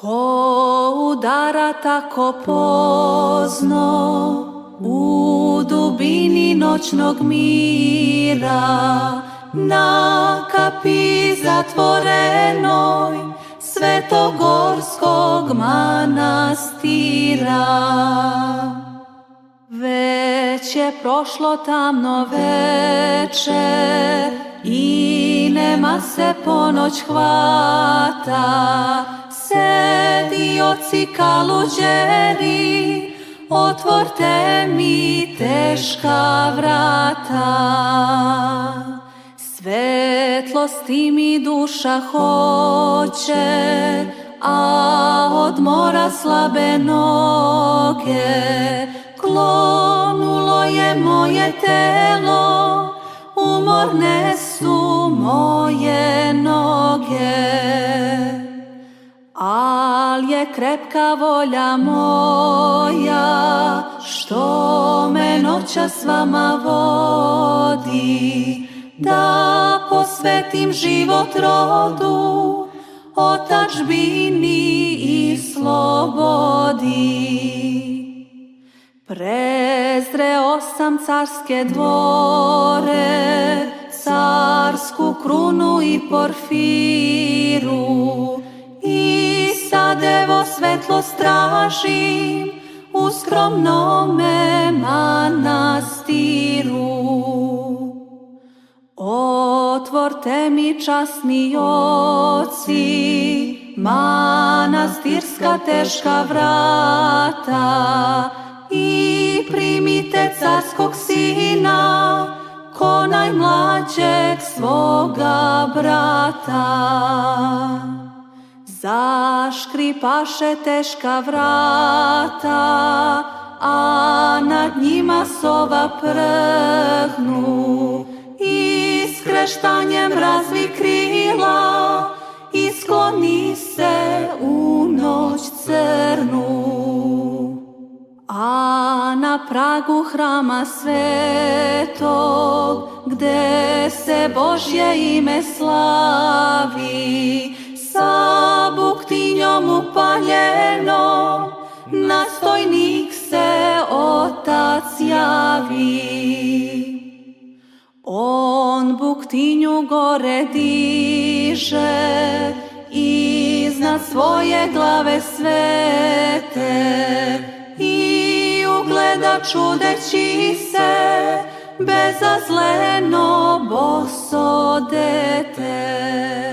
Ko udara tako pozno u dubini noćnog mira, na kapi zatvorenoj Svetogorskog manastira. Već je prošlo tamno veče i nema se ponoć hvata. Sedioci kaluđeri, otvorte mi teška vrata. Svetlosti mi duša hoće, a od mora slabe noge. Klonulo je moje telo, umorne su moje noge. Al je krepka volja moja, što me noća s vama vodi, da posvetim život rodu, otadžbini i slobodi. Prezreo sam carske dvore, carsku krunu i porfiru, i sad evo svetlost tražim u skromnome manastiru. Otvorte mi, časni oci, manastirska teška vrata, i primite carskog sina ko najmlađeg svoga brata. Zaškripaše teška vrata, a nad njima sova prhnu, i skreštanjem razvi krila i skloni se u noć crnu. A na pragu hrama svetog, gde se Božje ime slavi, sa buktinjom upaljenom, nastojnik se Otac javi. On buktinju gore diže, iznad svoje glave svete, i ugleda čudeći se bezazleno boso dete.